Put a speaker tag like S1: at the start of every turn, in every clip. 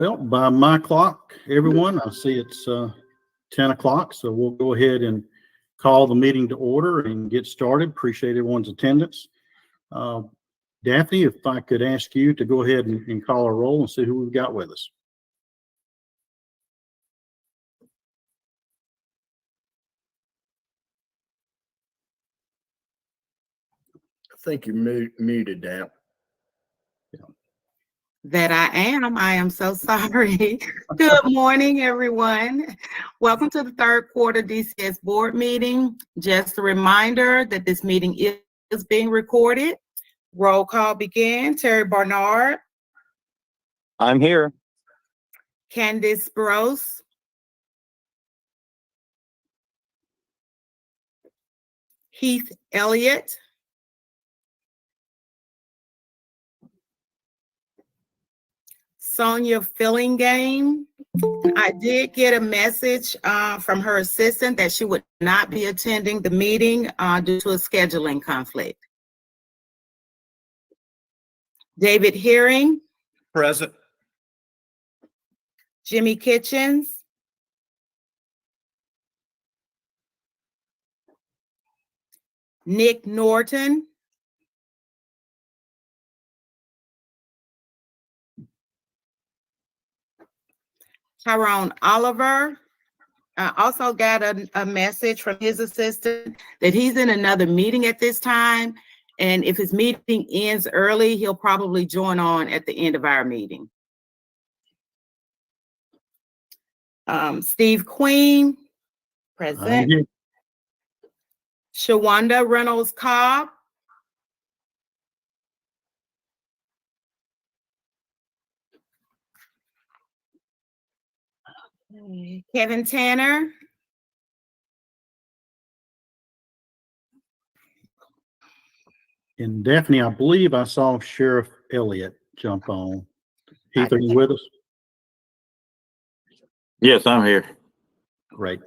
S1: Well, by my clock, everyone, I see it's 10 o'clock, so we'll go ahead and call the meeting to order and get started. Appreciate everyone's attendance. Uh, Daphne, if I could ask you to go ahead and call a roll and see who we've got with us.
S2: I think you're muted, Dan.
S3: That I am. I am so sorry. Good morning, everyone. Welcome to the third quarter DCS board meeting. Just a reminder that this meeting is being recorded. Roll call begin. Terry Barnard.
S4: I'm here.
S3: Candice Brose. Heath Elliott. Sonia Fillingame. I did get a message from her assistant that she would not be attending the meeting due to a scheduling conflict. David Hearing.
S5: Present.
S3: Jimmy Kitchens. Nick Norton. Tyrone Oliver. I also got a message from his assistant that he's in another meeting at this time. And if his meeting ends early, he'll probably join on at the end of our meeting. Steve Queen, present. Shawanda Reynolds Cobb. Kevin Tanner.
S1: And Daphne, I believe I saw Sheriff Elliott jump on. Heath, are you with us?
S4: Yes, I'm here.
S1: Great.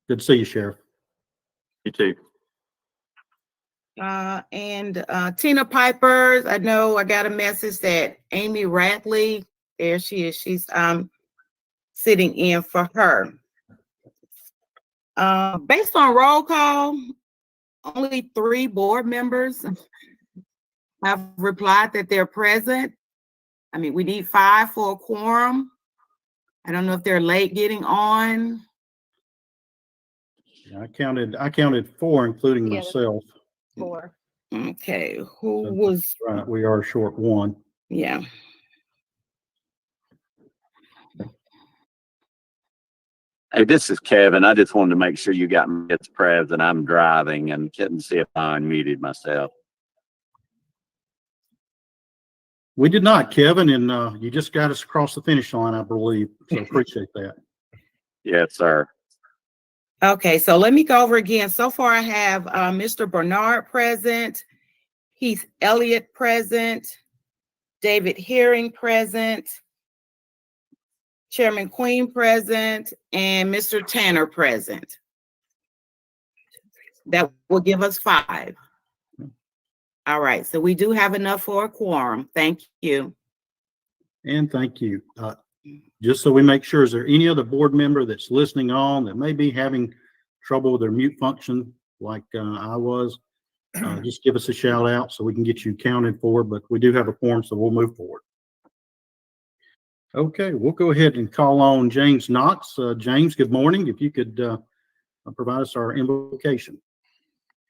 S1: Good to see you, Sheriff.
S4: You too.
S3: And Tina Piper, I know I got a message that Amy Radley, there she is, she's sitting in for her. Based on roll call, only 3 board members have replied that they're present. I mean, we need 5 for a quorum. I don't know if they're late getting on.
S1: Yeah, I counted 4, including myself.
S3: 4. Okay, who was?
S1: Right, we are short 1.
S3: Yeah.
S4: Hey, this is Kevin. I just wanted to make sure you got me as president. I'm driving and couldn't see if I unmuted myself.
S1: We did not, Kevin, and you just got us across the finish line, I believe. So appreciate that.
S4: Yes, sir.
S3: Okay, so let me go over again. So far, I have Mr. Bernard present, Heath Elliott present, David Hearing present, Chairman Queen present, and Mr. Tanner present. That will give us 5. All right, so we do have enough for a quorum. Thank you.
S1: And thank you. Just so we make sure, is there any other board member that's listening on that may be having trouble with their mute function like I was? Just give us a shout out so we can get you counted for, but we do have a quorum, so we'll move forward. Okay, we'll go ahead and call on James Knox. James, good morning. If you could provide us our invocation.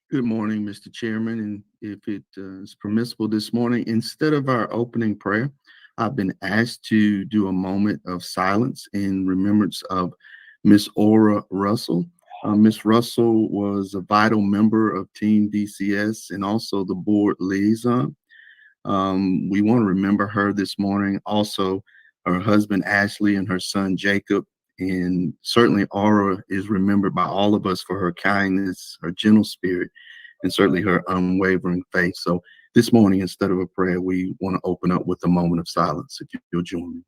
S6: Good morning, Mr. Chairman, and if it is permissible this morning, instead of our opening prayer, I've been asked to do a moment of silence in remembrance of Miss Aura Russell. Miss Russell was a vital member of Team DCS and also the board liaison. We want to remember her this morning. Also, her husband Ashley and her son Jacob. And certainly Aura is remembered by all of us for her kindness, her gentle spirit, and certainly her unwavering faith. So this morning, instead of a prayer, we want to open up with a moment of silence, if you'll join me.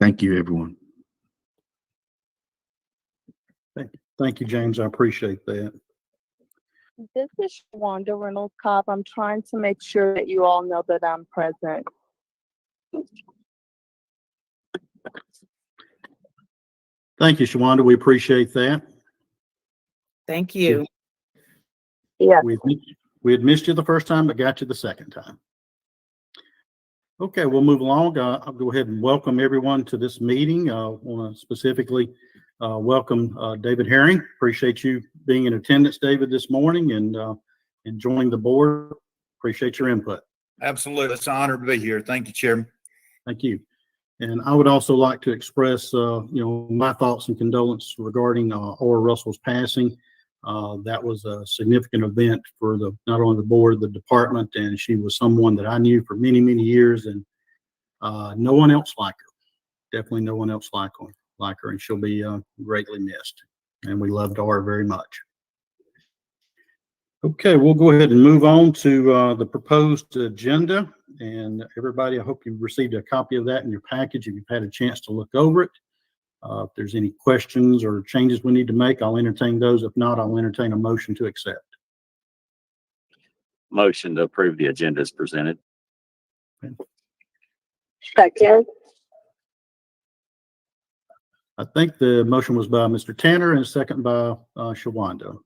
S6: Thank you, everyone.
S1: Thank you, James. I appreciate that.
S5: This is Wanda Reynolds Cobb. I'm trying to make sure that you all know that I'm present.
S1: Thank you, Shawanda. We appreciate that.
S3: Thank you.
S5: Yes.
S1: We had missed you the first time, but got you the second time. Okay, we'll move along. I'll go ahead and welcome everyone to this meeting. I want to specifically welcome David Herring. Appreciate you being in attendance, David, this morning and joining the board. Appreciate your input.
S7: Absolutely. It's an honor to be here. Thank you, Chairman.
S1: Thank you. And I would also like to express, my thoughts and condolences regarding Ora Russell's passing. That was a significant event for not only the board, the department, and she was someone that I knew for many, many years, and no one else like her. Definitely no one else like her, and she'll be greatly missed. And we loved Ora very much. Okay, we'll go ahead and move on to the proposed agenda. And everybody, I hope you received a copy of that in your package if you've had a chance to look over it. If there's any questions or changes we need to make, I'll entertain those. If not, I'll entertain a motion to accept.
S4: Motion to approve the agenda is presented.
S5: Second.
S1: I think the motion was by Mr. Tanner and a second by Shawanda.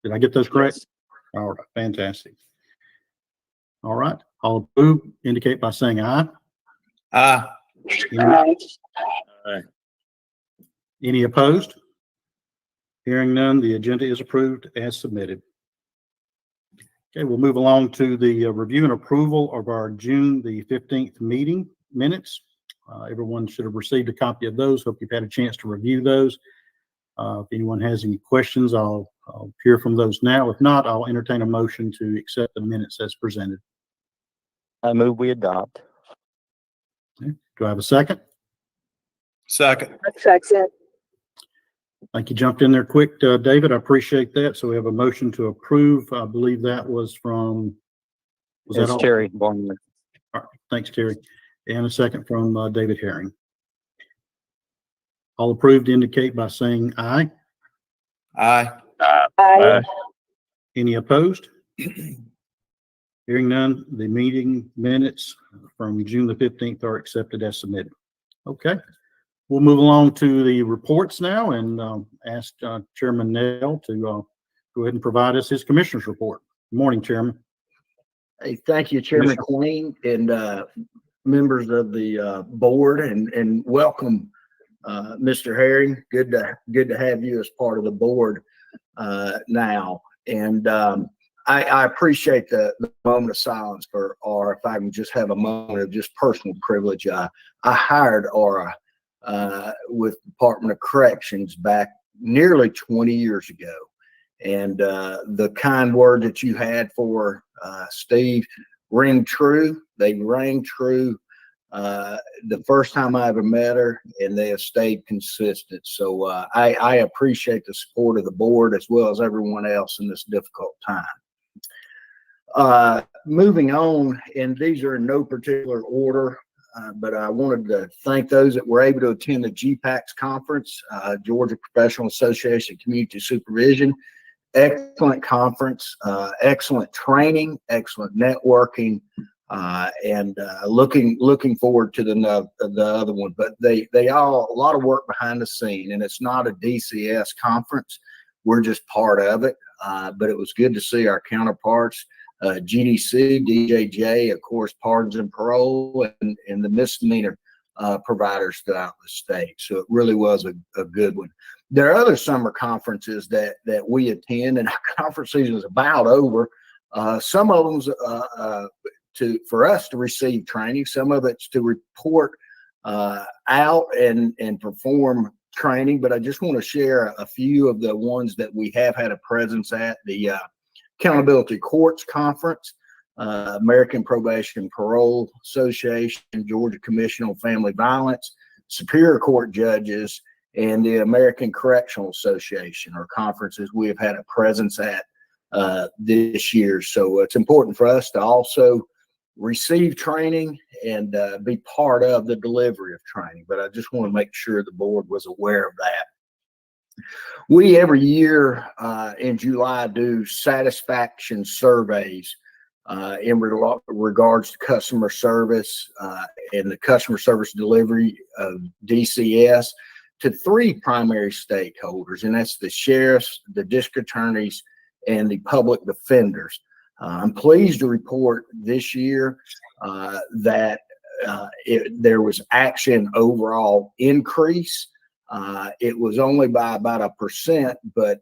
S1: Did I get those correct?
S4: Yes.
S1: All right, fantastic. All right, all approve indicate by saying aye.
S7: Aye.
S1: Any opposed? Hearing none, the agenda is approved as submitted. Okay, we'll move along to the review and approval of our June the 15th meeting minutes. Everyone should have received a copy of those. Hope you've had a chance to review those. If anyone has any questions, I'll hear from those now. If not, I'll entertain a motion to accept the minutes as presented.
S8: I move we adopt.
S1: Okay. Do I have a second?
S7: Second.
S5: Second.
S1: Thank you. Jumped in there quick, David. I appreciate that. So we have a motion to approve. I believe that was from. Was that
S8: It's
S1: all?
S8: Terry Barnley.
S1: All right. Thanks, Terry. And a second from David Herring. All approved indicate by saying aye.
S7: Aye.
S5: Aye.
S1: Any opposed? Hearing none, the meeting minutes from June the 15th are accepted as submitted. Okay. We'll move along to the reports now and ask Chairman Nell to go ahead and provide us his commissioner's report. Good morning, Chairman.
S2: Hey, thank you, Chairman Queen and members of the board, and welcome, Mr. Herring. Good to have you as part of the board now. And I appreciate the moment of silence for Ora. If I can just have a moment of just personal privilege, I hired Ora with Department of Corrections back nearly 20 years ago. And the kind word that you had for Steve rang true. They rang true the first time I ever met her, and they have stayed consistent. So I appreciate the support of the board as well as everyone else in this difficult time. Moving on, and these are in no particular order, but I wanted to thank those that were able to attend the GPACS conference, Georgia Professional Association of Community Supervision. Excellent conference, excellent training, excellent networking, and looking forward to the other one. But they all a lot of work behind the scene, and it's not a DCS conference. We're just part of it. But it was good to see our counterparts, GDC, DJJ, of course, pardons and parole, and the misdemeanor providers throughout the state. So it really was a good one. There are other summer conferences that we attend, and our conference season is about over. Some of them's for us to receive training. Some of it's to report out and perform training. But I just want to share a few of the ones that we have had a presence at. The Accountability Courts Conference, American Probation and Parole Association, Georgia Commission on Family Violence, Superior Court Judges, and the American Correctional Association are conferences we have had a presence at this year. So it's important for us to also receive training and be part of the delivery of training. But I just want to make sure the board was aware of that. We every year in July do satisfaction surveys in regards to customer service and the customer service delivery of DCS to three primary stakeholders, and that's the sheriffs, the district attorneys, and the public defenders. I'm pleased to report this year that there was actually an overall increase. It was only by about 1%, but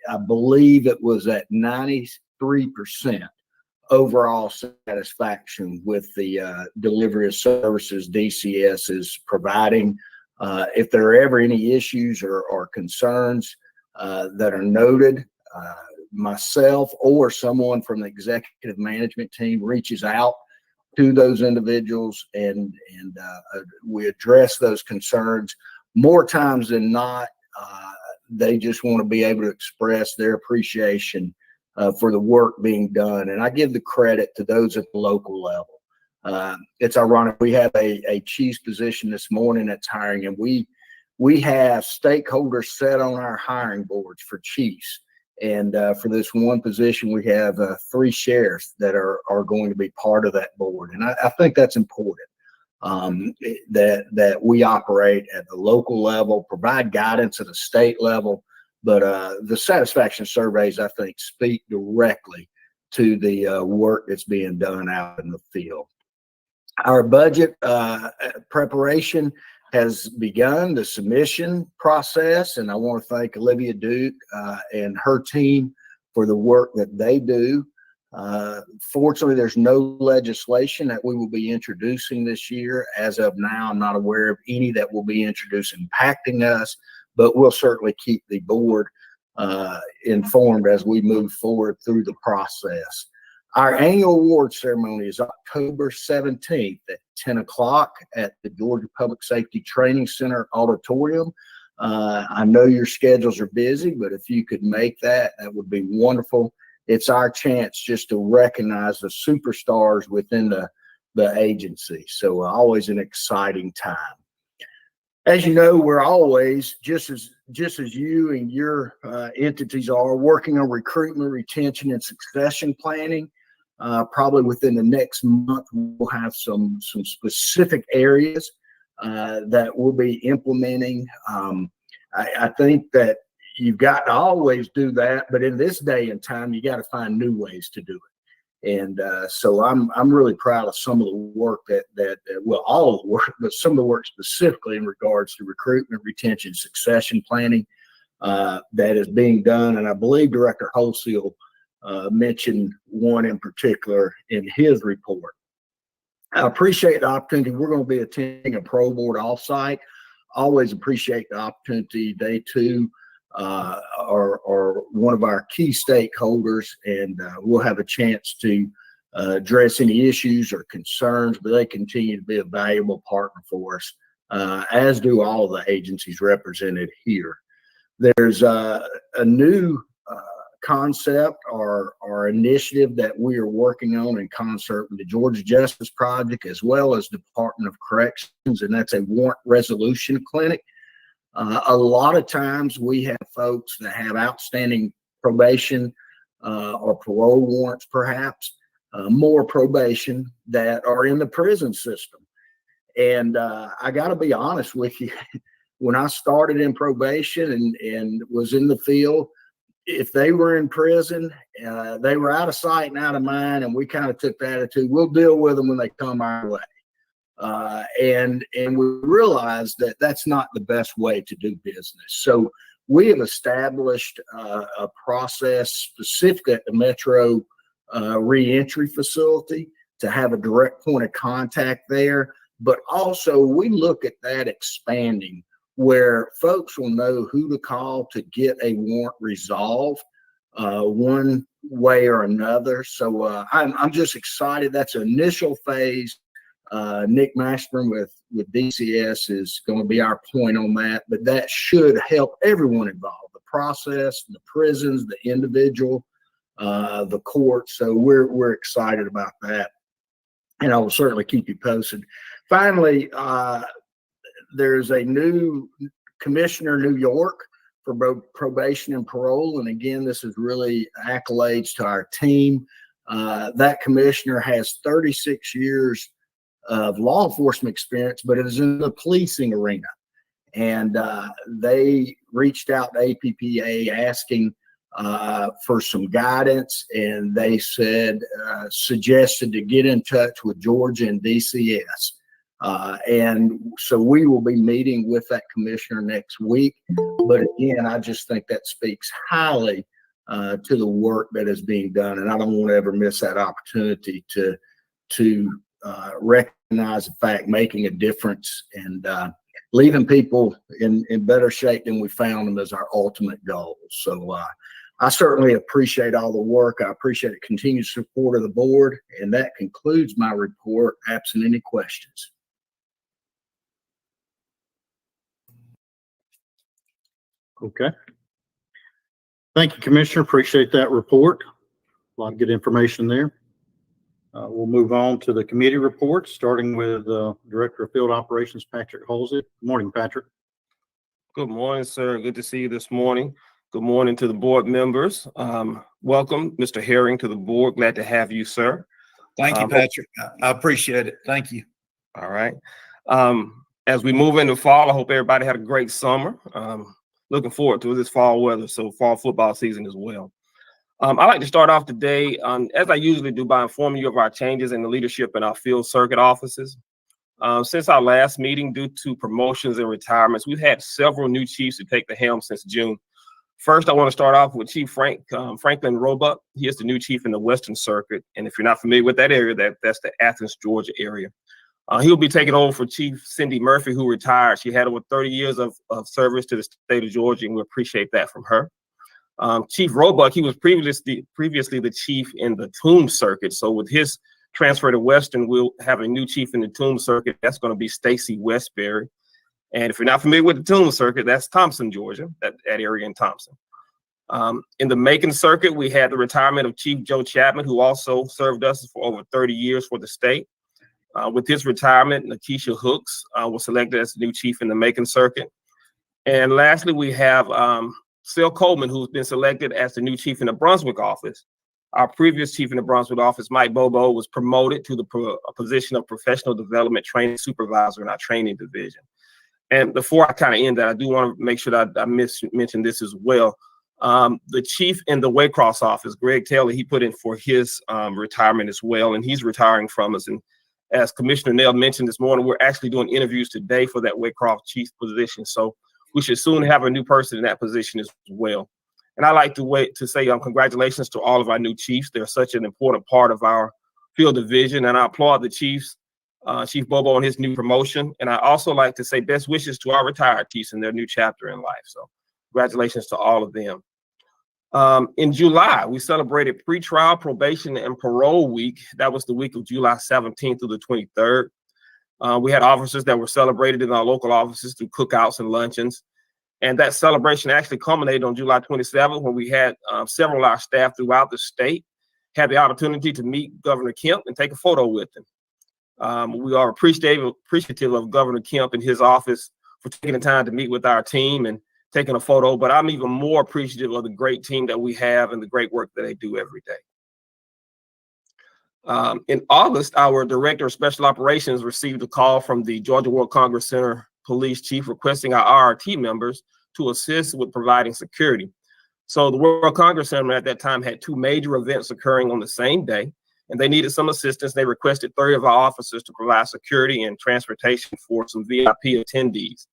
S2: I believe it was at 93% overall satisfaction with the delivery of services DCS is providing. If there are ever any issues or concerns that are noted, myself or someone from the executive management team reaches out to those individuals and we address those concerns. More times than not, they just want to be able to express their appreciation for the work being done. And I give the credit to those at the local level. It's ironic. We have a chief's position this morning that's hiring, and we have stakeholders set on our hiring boards for chiefs. And for this one position, we have 3 sheriffs that are going to be part of that board. And I think that's important. That we operate at the local level, provide guidance at the state level, but the satisfaction surveys, I think, speak directly to the work that's being done out in the field. Our budget preparation has begun, the submission process, and I want to thank Olivia Duke and her team for the work that they do. Fortunately, there's no legislation that we will be introducing this year. As of now, I'm not aware of any that will be introduced impacting us, but we'll certainly keep the board informed as we move forward through the process. Our annual award ceremony is October 17th at 10 o'clock at the Georgia Public Safety Training Center auditorium. I know your schedules are busy, but if you could make that, that would be wonderful. It's our chance just to recognize the superstars within the agency. So always an exciting time. As you know, we're always, just as you and your entities are, working on recruitment, retention, and succession planning. Probably within the next month, we'll have some specific areas that we'll be implementing. I think that you've got to always do that, but in this day and time, you got to find new ways to do it. And so I'm really proud of some of the work that well, all of the work, but some of the work specifically in regards to recruitment, retention, succession planning that is being done. And I believe Director Holseel mentioned one in particular in his report. I appreciate the opportunity. We're going to be attending a pro board offsite. Always appreciate the opportunity. They too are one of our key stakeholders, and we'll have a chance to address any issues or concerns, but they continue to be a valuable partner for us, as do all the agencies represented here. There's a new concept or initiative that we are working on in concert with the Georgia Justice Project as well as Department of Corrections, and that's a warrant resolution clinic. A lot of times we have folks that have outstanding probation or parole warrants, perhaps more probation, that are in the prison system. And I got to be honest with you, when I started in probation and was in the field, if they were in prison, they were out of sight and out of mind, and we kind of took the attitude, we'll deal with them when they come our way. And we realized that that's not the best way to do business. So we have established a process specific at the Metro reentry facility to have a direct point of contact there. But also we look at that expanding where folks will know who to call to get a warrant resolved one way or another. So I'm just excited. That's an initial phase. Nick Mastrom with DCS is going to be our point on that, but that should help everyone involved, the process, the prisons, the individual, the court. So we're excited about that, and I will certainly keep you posted. Finally, there's a new commissioner in New York for both probation and parole. And again, this is really accolades to our team. That commissioner has 36 years of law enforcement experience, but it is in the policing arena. And they reached out to APPA asking for some guidance, and they said, suggested to get in touch with Georgia and DCS. And so we will be meeting with that commissioner next week. But again, I just think that speaks highly to the work that is being done. And I don't want to ever miss that opportunity to recognize the fact, making a difference, and leaving people in better shape than we found them is our ultimate goal. So I certainly appreciate all the work. I appreciate the continued support of the board. And that concludes my report, absent any questions.
S1: Okay. Thank you, Commissioner. Appreciate that report. A lot of good information there. We'll move on to the committee reports, starting with Director of Field Operations, Patrick Halsey. Good morning, Patrick.
S9: Good morning, sir. Good to see you this morning. Good morning to the board members. Welcome, Mr. Herring, to the board. Glad to have you, sir.
S7: Thank you, Patrick. I appreciate it. Thank you.
S9: All right. As we move into fall, I hope everybody had a great summer. Looking forward to this fall weather, so fall football season as well. I'd like to start off today, as I usually do, by informing you of our changes in the leadership in our field circuit offices. Since our last meeting, due to promotions and retirements, we've had several new chiefs to take the helm since June. First, I want to start off with Chief Franklin Roebuck. He is the new chief in the Western Circuit. And if you're not familiar with that area, that's the Athens, Georgia area. He'll be taking over for Chief Cindy Murphy, who retired. She had over 30 years of service to the state of Georgia, and we appreciate that from her. Chief Roebuck, he was previously the chief in the Toombs Circuit. So with his transfer to Western, we'll have a new chief in the Toombs Circuit. That's going to be Stacy Westbury. And if you're not familiar with the Toombs Circuit, that's Thompson, Georgia, that area in Thompson. In the Macon Circuit, we had the retirement of Chief Joe Chapman, who also served us for over 30 years for the state. With his retirement, Lakeisha Hooks was selected as the new chief in the Macon Circuit. And lastly, we have Sil Coleman, who's been selected as the new chief in the Brunswick office. Our previous chief in the Brunswick office, Mike Bobo, was promoted to the position of professional development training supervisor in our training division. And before I kind of end that, I do want to make sure that I mention this as well. The chief in the Waycross office, Greg Taylor, he put in for his retirement as well, and he's retiring from us. And as Commissioner Nell mentioned this morning, we're actually doing interviews today for that Waycross chief position. So we should soon have a new person in that position as well. And I'd like to say congratulations to all of our new chiefs. They're such an important part of our field division, and I applaud the chiefs, Chief Bobo on his new promotion. And I also like to say best wishes to our retired chiefs in their new chapter in life. So congratulations to all of them. In July, we celebrated pretrial, probation, and parole week. That was the week of July 17th through the 23rd. We had officers that were celebrated in our local offices through cookouts and luncheons. And that celebration actually culminated on July 27th when we had several of our staff throughout the state had the opportunity to meet Governor Kemp and take a photo with him. We are appreciative of Governor Kemp and his office for taking the time to meet with our team and taking a photo, but I'm even more appreciative of the great team that we have and the great work that they do every day. In August, our Director of Special Operations received a call from the Georgia World Congress Center Police Chief requesting our RRT members to assist with providing security. So the World Congress Center at that time had two major events occurring on the same day, and they needed some assistance. They requested 30 of our officers to provide security and transportation for some VIP attendees.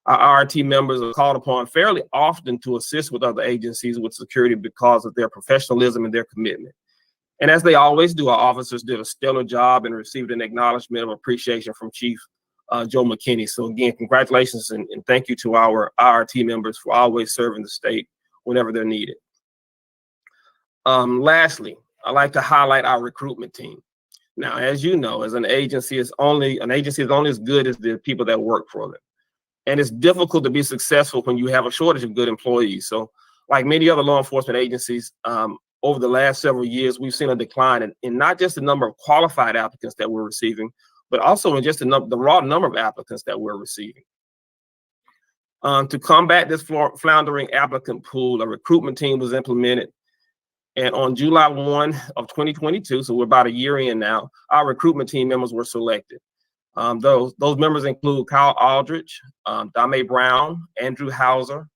S9: Our RRT members are called upon fairly often to assist with other agencies with security because of their professionalism and their commitment. And as they always do, our officers did a stellar job and received an acknowledgement of appreciation from Chief Joe McKinney. So again, congratulations and thank you to our RRT members for always serving the state whenever they're needed. Lastly, I'd like to highlight our recruitment team. Now, as you know, as an agency is only as good as the people that work for them. And it's difficult to be successful when you have a shortage of good employees. So like many other law enforcement agencies, over the last several years, we've seen a decline in not just the number of qualified applicants that we're receiving, but also in just the raw number of applicants that we're receiving. To combat this floundering applicant pool, a recruitment team was implemented. And on July 1 of 2022, so we're about a year in now, our recruitment team members were selected. Those members include Kyle Aldrich, Dame Brown, Andrew Hauser,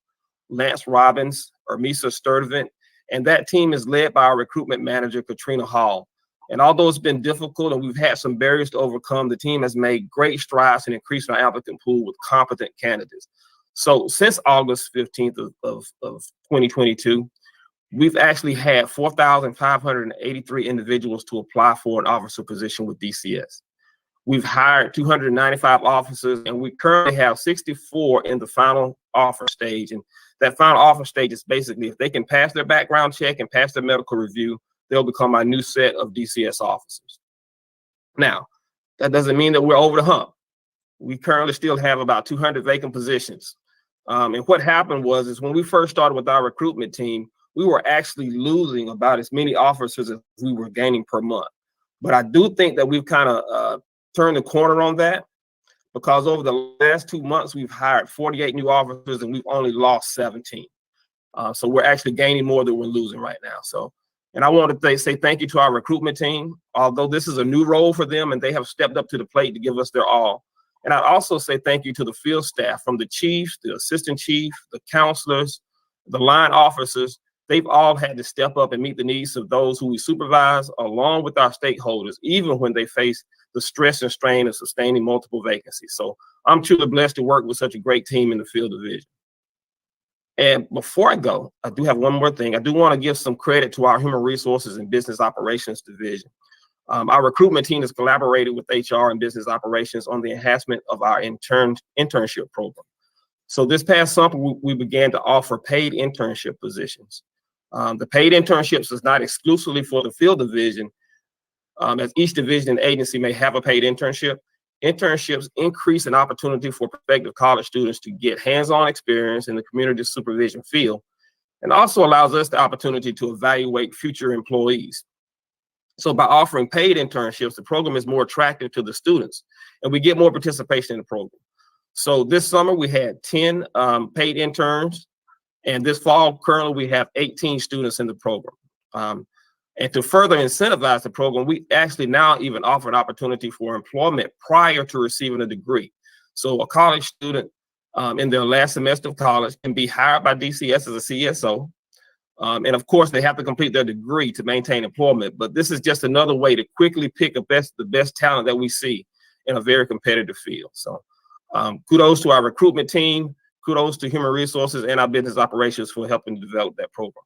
S9: Lance Robbins, Ermisa Sturdivant, and that team is led by our recruitment manager, Katrina Hall. And although it's been difficult and we've had some barriers to overcome, the team has made great strides in increasing our applicant pool with competent candidates. So since August 15th of 2022, we've actually had 4,583 individuals to apply for an officer position with DCS. We've hired 295 officers, and we currently have 64 in the final offer stage. And that final offer stage is basically if they can pass their background check and pass their medical review, they'll become our new set of DCS officers. Now, that doesn't mean that we're over the hump. We currently still have about 200 vacant positions. And what happened is when we first started with our recruitment team, we were actually losing about as many officers as we were gaining per month. But I do think that we've kind of turned the corner on that, because over the last 2 months, we've hired 48 new officers and we've only lost 17. So we're actually gaining more than we're losing right now. So, and I want to say thank you to our recruitment team, although this is a new role for them and they have stepped up to the plate to give us their all. And I'd also say thank you to the field staff, from the chiefs, the assistant chief, the counselors, the line officers. They've all had to step up and meet the needs of those who we supervise, along with our stakeholders, even when they face the stress and strain of sustaining multiple vacancies. So I'm truly blessed to work with such a great team in the field division. And before I go, I do have one more thing. I do want to give some credit to our human resources and business operations division. Our recruitment team has collaborated with HR and business operations on the enhancement of our internship program. So this past summer, we began to offer paid internship positions. The paid internships is not exclusively for the field division, as each division and agency may have a paid internship. Internships increase an opportunity for prospective college students to get hands-on experience in the community supervision field, and also allows us the opportunity to evaluate future employees. So by offering paid internships, the program is more attractive to the students and we get more participation in the program. So this summer we had 10 paid interns, and this fall currently we have 18 students in the program. And to further incentivize the program, we actually now even offer an opportunity for employment prior to receiving a degree. So a college student in their last semester of college can be hired by DCS as a CSO. And of course, they have to complete their degree to maintain employment. But this is just another way to quickly pick the best talent that we see in a very competitive field. So kudos to our recruitment team, kudos to human resources and our business operations for helping to develop that program.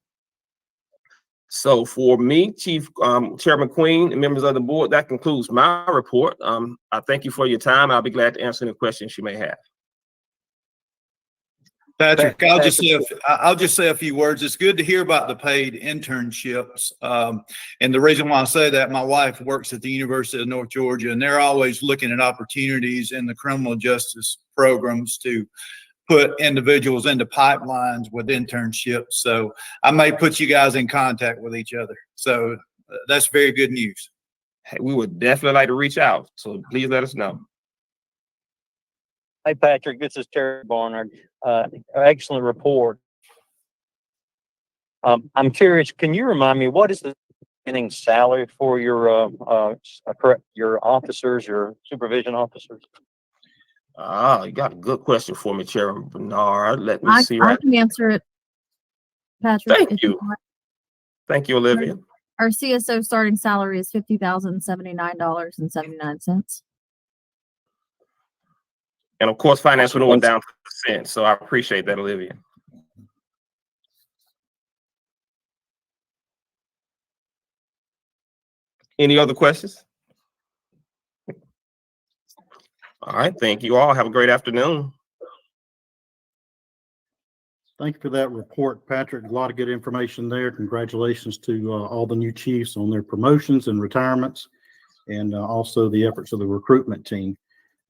S9: So for me, Chairman Queen, and members of the board, that concludes my report. I thank you for your time. I'll be glad to answer any questions you may have.
S7: Patrick, I'll just say a few words. It's good to hear about the paid internships. And the reason why I say that, my wife works at the University of North Georgia, and they're always looking at opportunities in the criminal justice programs to put individuals into pipelines with internships. So I may put you guys in contact with each other. So that's very good news.
S9: Hey, we would definitely like to reach out. So please let us know.
S8: Hey, Patrick, this is Terry Barnard. Excellent report. I'm curious, can you remind me, what is the beginning salary for your officers, your supervision officers?
S9: You got a good question for me, Chairman Bernard. Let me see.
S10: I can answer it, Patrick.
S9: Thank you. Thank you, Olivia.
S10: Our CSO starting salary is $50,079.79.
S9: And of course, finance would have went down to %. So I appreciate that, Olivia. Any other questions? All right. Thank you all. Have a great afternoon.
S1: Thank you for that report, Patrick. A lot of good information there. Congratulations to all the new chiefs on their promotions and retirements, and also the efforts of the recruitment team.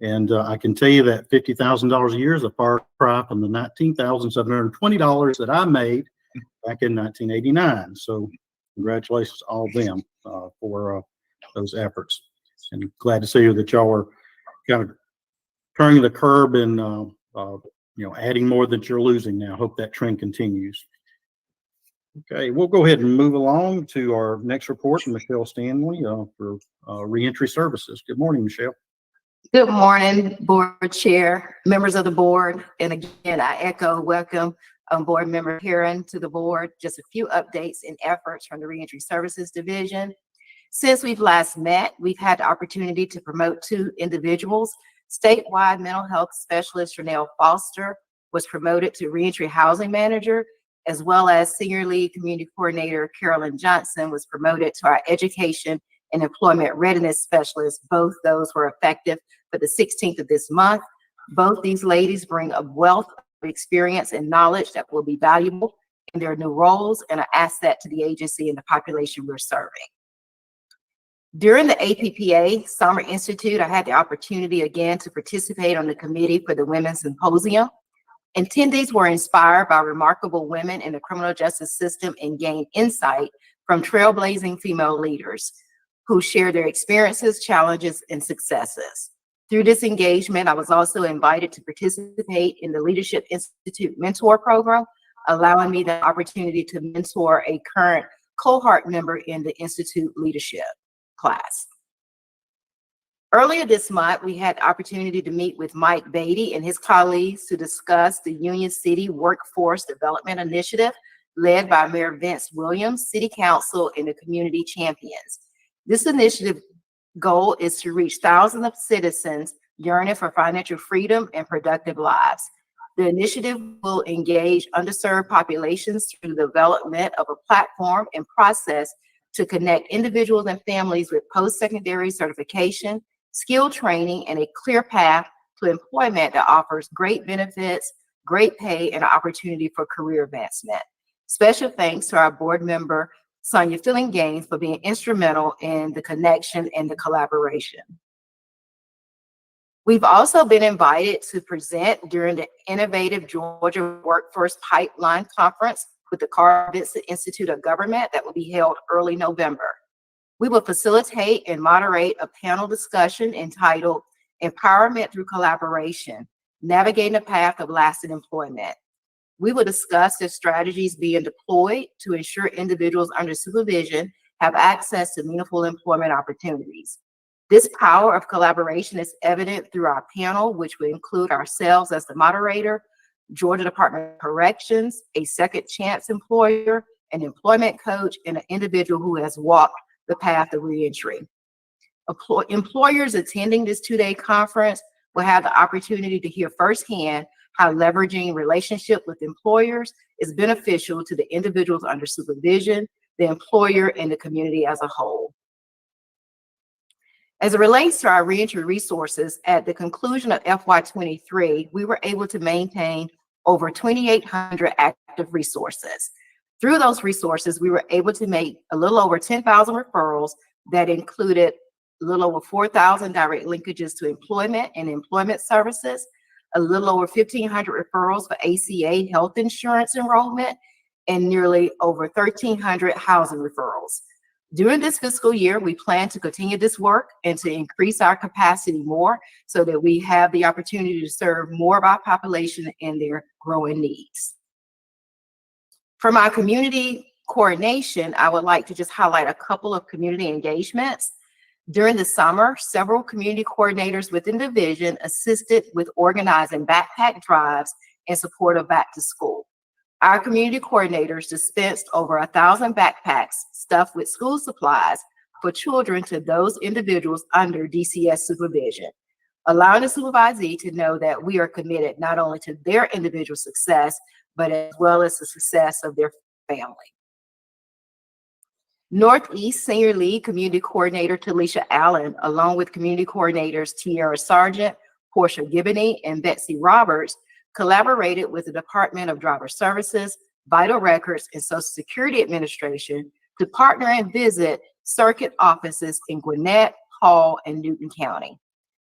S1: And I can tell you that $50,000 a year is a far cry from the $19,720 that I made back in 1989. So congratulations to all of them for those efforts. And glad to see that y'all are kind of turning the curb and adding more than you're losing now. Hope that trend continues. Okay, we'll go ahead and move along to our next report from Michelle Stanley for reentry services. Good morning, Michelle.
S11: Good morning, Board Chair, members of the board. And again, I echo welcome Board Member Heron to the board. Just a few updates and efforts from the Reentry Services Division. Since we've last met, we've had the opportunity to promote 2 individuals. Statewide mental health specialist Renelle Foster was promoted to Reentry Housing Manager, as well as Senior Lead Community Coordinator Carolyn Johnson was promoted to our Education and Employment Readiness Specialist. Both those were effective for the 16th of this month. Both these ladies bring a wealth of experience and knowledge that will be valuable in their new roles and an asset to the agency and the population we're serving. During the APPA Summer Institute, I had the opportunity again to participate on the committee for the Women's Symposium. Attendees were inspired by remarkable women in the criminal justice system and gained insight from trailblazing female leaders who share their experiences, challenges, and successes. Through this engagement, I was also invited to participate in the Leadership Institute Mentor Program, allowing me the opportunity to mentor a current cohort member in the Institute leadership class. Earlier this month, we had the opportunity to meet with Mike Beatty and his colleagues to discuss the Union City Workforce Development Initiative led by Mayor Vince Williams, City Council, and the community champions. This initiative goal is to reach thousands of citizens yearning for financial freedom and productive lives. The initiative will engage underserved populations through the development of a platform and process to connect individuals and families with post-secondary certification, skill training, and a clear path to employment that offers great benefits, great pay, and an opportunity for career advancement. Special thanks to our board member, Sonia Filling-Gaines, for being instrumental in the connection and the collaboration. We've also been invited to present during the Innovative Georgia Workforce Pipeline Conference with the Carl Vinson Institute of Government that will be held early November. We will facilitate and moderate a panel discussion entitled Empowerment Through Collaboration, Navigating a Path of Lasting Employment. We will discuss the strategies being deployed to ensure individuals under supervision have access to meaningful employment opportunities. This power of collaboration is evident through our panel, which will include ourselves as the moderator, Georgia Department of Corrections, a second chance employer, an employment coach, and an individual who has walked the path of reentry. Employers attending this two-day conference will have the opportunity to hear firsthand how leveraging relationship with employers is beneficial to the individuals under supervision, the employer, and the community as a whole. As it relates to our reentry resources, at the conclusion of FY23, we were able to maintain over 2,800 active resources. Through those resources, we were able to make a little over 10,000 referrals that included a little over 4,000 direct linkages to employment and employment services, a little over 1,500 referrals for ACA health insurance enrollment, and nearly over 1,300 housing referrals. During this fiscal year, we plan to continue this work and to increase our capacity more so that we have the opportunity to serve more of our population and their growing needs. From our community coordination, I would like to just highlight a couple of community engagements. During the summer, several community coordinators within the division assisted with organizing backpack drives in support of back to school. Our community coordinators dispensed over 1,000 backpacks stuffed with school supplies for children to those individuals under DCS supervision, allowing the supervisee to know that we are committed not only to their individual success, but as well as the success of their family. Northeast Senior Lead Community Coordinator Talisha Allen, along with community coordinators Tiara Sargent, Portia Gibney, and Betsy Roberts, collaborated with the Department of Driver Services, Vital Records, and Social Security Administration to partner and visit circuit offices in Gwinnett, Hall, and Newton County,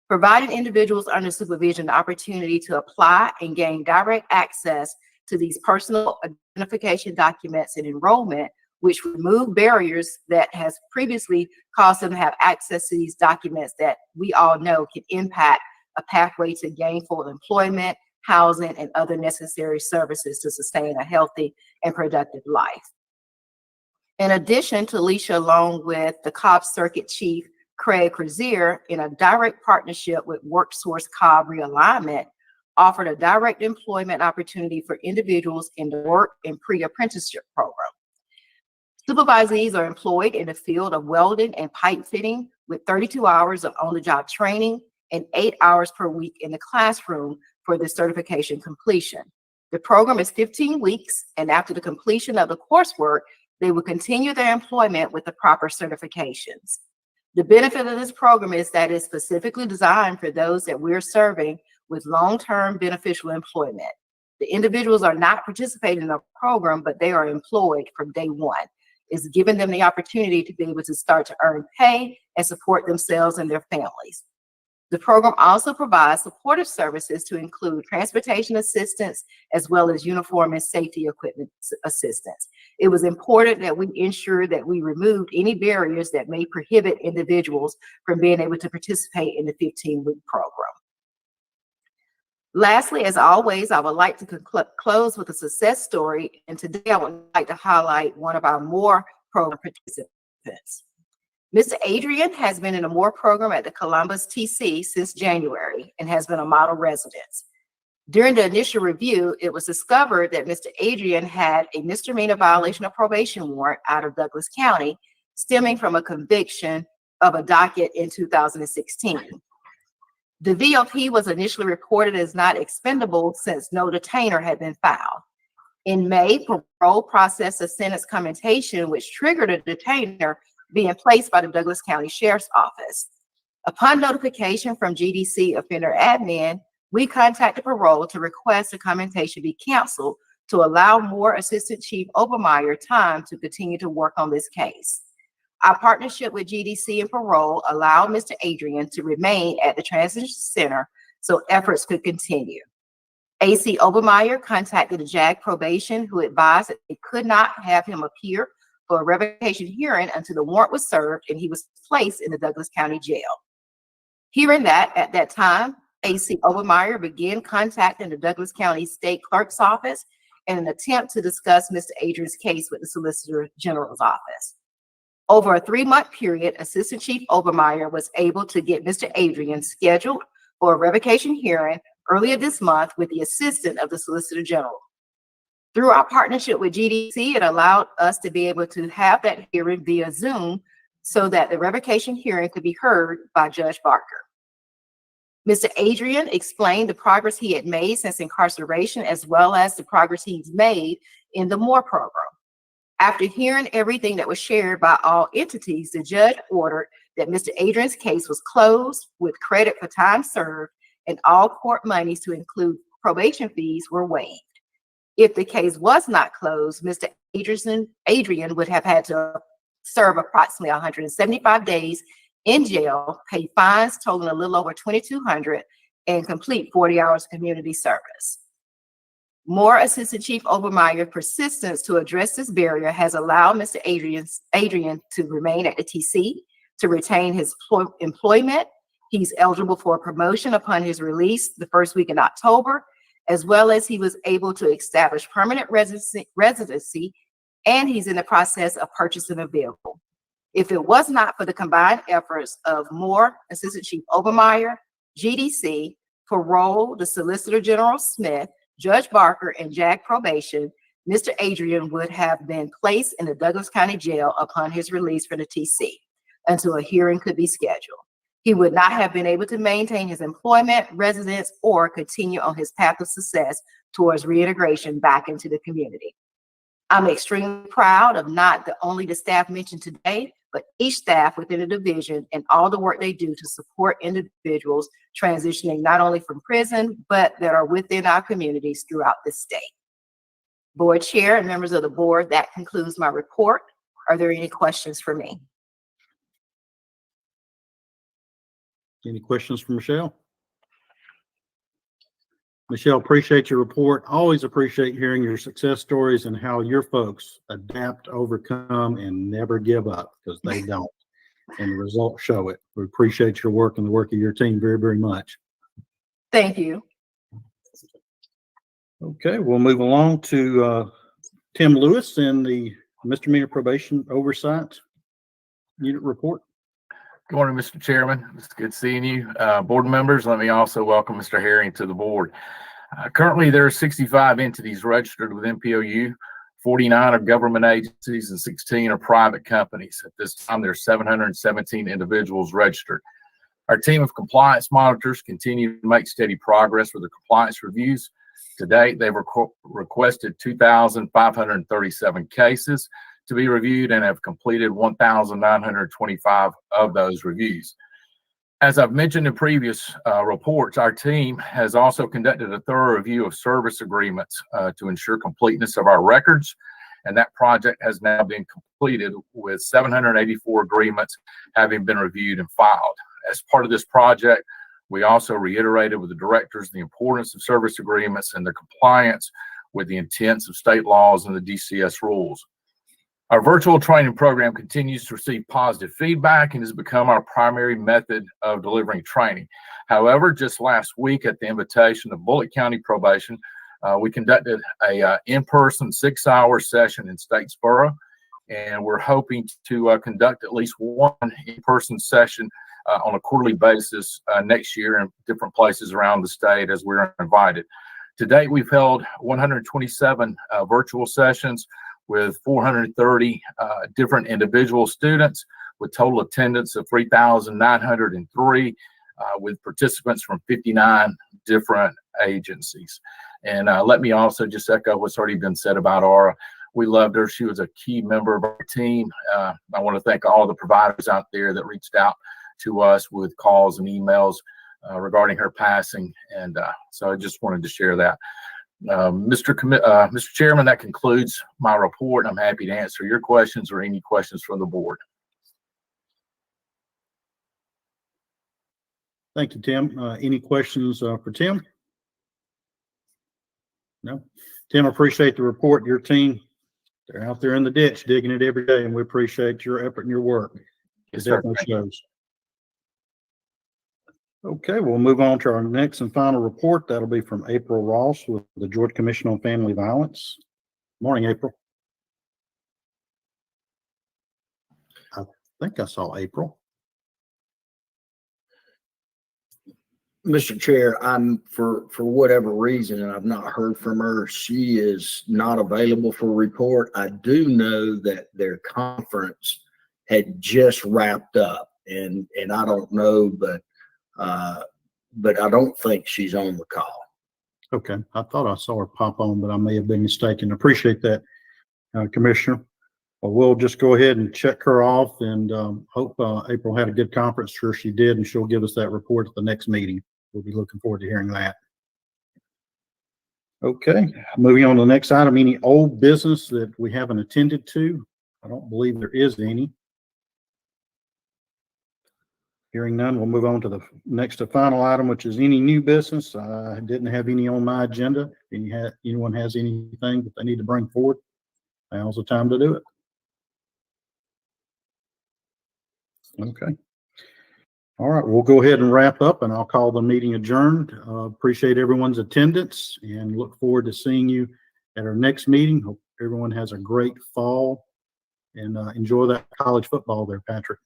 S11: providing individuals under supervision the opportunity to apply and gain direct access to these personal identification documents and enrollment, which remove barriers that has previously caused them to have access to these documents that we all know can impact a pathway to gainful employment housing, and other necessary services to sustain a healthy and productive life. In addition, Talisha, along with the Cobb Circuit Chief, Craig Crozier, in a direct partnership with WorkSource Cobb Realignment, offered a direct employment opportunity for individuals in the work and pre-apprenticeship program. Supervisees are employed in the field of welding and pipe fitting with 32 hours of on-the-job training and 8 hours per week in the classroom for the certification completion. The program is 15 weeks, and after the completion of the coursework, they will continue their employment with the proper certifications. The benefit of this program is that it's specifically designed for those that we're serving with long-term beneficial employment. The individuals are not participating in the program, but they are employed from day one. It's giving them the opportunity to be able to start to earn pay and support themselves and their families. The program also provides supportive services to include transportation assistance as well as uniform and safety equipment assistance. It was important that we ensure that we removed any barriers that may prohibit individuals from being able to participate in the 15-week program. Lastly, as always, I would like to close with a success story, and today I would like to highlight one of our MORE program participants. Mr. Adrian has been in a MORE program at the Columbus TC since January and has been a model resident. During the initial review, it was discovered that Mr. Adrian had a misdemeanor violation of probation warrant out of Douglas County, stemming from a conviction of a docket in 2016. The VOP was initially reported as not expendable since no detainer had been filed. In May, parole processed a sentence commutation, which triggered a detainer being placed by the Douglas County Sheriff's Office. Upon notification from GDC Offender Admin, we contacted parole to request the commutation be canceled to allow more Assistant Chief Obermeyer time to continue to work on this case. Our partnership with GDC and parole allowed Mr. Adrian to remain at the transition center so efforts could continue. AC Obermeyer contacted the JAG probation, who advised that they could not have him appear for a revocation hearing until the warrant was served and he was placed in the Douglas County Jail. Hearing that, at that time, AC Obermeyer began contacting the Douglas County State Clerk's Office in an attempt to discuss Mr. Adrian's case with the Solicitor General's office. Over a 3-month period, Assistant Chief Obermeyer was able to get Mr. Adrian scheduled for a revocation hearing earlier this month with the assistance of the Solicitor General. Through our partnership with GDC, it allowed us to be able to have that hearing via Zoom so that the revocation hearing could be heard by Judge Barker. Mr. Adrian explained the progress he had made since incarceration, as well as the progress he's made in the MORE program. After hearing everything that was shared by all entities, the judge ordered that Mr. Adrian's case was closed with credit for time served, and all court monies, to include probation fees, were waived. If the case was not closed, Mr. Adrian would have had to serve approximately 175 days in jail, pay fines totaling a little over $2,200, and complete 40 hours of community service. MORE Assistant Chief Obermeyer's persistence to address this barrier has allowed Mr. Adrian to remain at the TC, to retain his employment. He's eligible for a promotion upon his release the first week in October, as well as he was able to establish permanent residency, and he's in the process of purchasing a vehicle. If it was not for the combined efforts of MORE Assistant Chief Obermeyer, GDC, parole, the Solicitor General Smith, Judge Barker, and JAG probation, Mr. Adrian would have been placed in the Douglas County Jail upon his release from the TC until a hearing could be scheduled. He would not have been able to maintain his employment, residence, or continue on his path of success towards reintegration back into the community. I'm extremely proud of not only the staff mentioned today, but each staff within the division and all the work they do to support individuals transitioning not only from prison, but that are within our communities throughout the state. Board Chair and members of the board, that concludes my report. Are there any questions for me?
S1: Any questions for Michelle? Michelle, appreciate your report. Always appreciate hearing your success stories and how your folks adapt, overcome, and never give up, because they don't. And the results show it. We appreciate your work and the work of your team very, very much.
S11: Thank you.
S1: Okay, we'll move along to Tim Lewis and the misdemeanor probation oversight unit report.
S12: Good morning, Mr. Chairman. It's good seeing you. Board members, let me also welcome Mr. Herring to the board. Currently, there are 65 entities registered with MPOU. 49 are government agencies and 16 are private companies. At this time, there are 717 individuals registered. Our team of compliance monitors continue to make steady progress with the compliance reviews. To date, they've requested 2,537 cases to be reviewed and have completed 1,925 of those reviews. As I've mentioned in previous reports, our team has also conducted a thorough review of service agreements to ensure completeness of our records, and that project has now been completed with 784 agreements having been reviewed and filed. As part of this project, we also reiterated with the directors the importance of service agreements and their compliance with the intents of state laws and the DCS rules. Our virtual training program continues to receive positive feedback and has become our primary method of delivering training. However, just last week at the invitation of Bullitt County Probation, we conducted a in-person 6-hour session in Statesboro, and we're hoping to conduct at least one in-person session on a quarterly basis next year in different places around the state as we're invited. To date, we've held 127 virtual sessions with 430 different individual students with total attendance of 3,903 with participants from 59 different agencies. And let me also just echo what's already been said about Aura. We loved her. She was a key member of our team. I want to thank all the providers out there that reached out to us with calls and emails regarding her passing. And so I just wanted to share that. Mr. Chairman, that concludes my report. I'm happy to answer your questions or any questions from the board.
S1: Thank you, Tim. Any questions for Tim? No? Tim, I appreciate the report. Your team, they're out there in the ditch digging it every day, and we appreciate your effort and your work.
S12: Yes,
S1: It
S12: sir.
S1: definitely shows. Okay, we'll move on to our next and final report. That'll be from April Ross with the Georgia Commission on Family Violence. Morning, April. I think I saw April.
S2: Mr. Chair, for whatever reason, and I've not heard from her, she is not available for report. I do know that their conference had just wrapped up, and I don't know, but I don't think she's on the call.
S1: Okay, I thought I saw her pop on, but I may have been mistaken. Appreciate that, Commissioner. Well, we'll just go ahead and check her off and hope April had a good conference. Sure she did, and she'll give us that report at the next meeting. We'll be looking forward to hearing that. Okay, moving on to the next item, any old business that we haven't attended to? I don't believe there is any. Hearing none, we'll move on to the next to final item, which is any new business. I didn't have any on my agenda. If anyone has anything that they need to bring forward, now's the time to do it. Okay. All right, we'll go ahead and wrap up, and I'll call the meeting adjourned. Appreciate everyone's attendance and look forward to seeing you at our next meeting. Hope everyone has a great fall and enjoy that college football there, Patrick.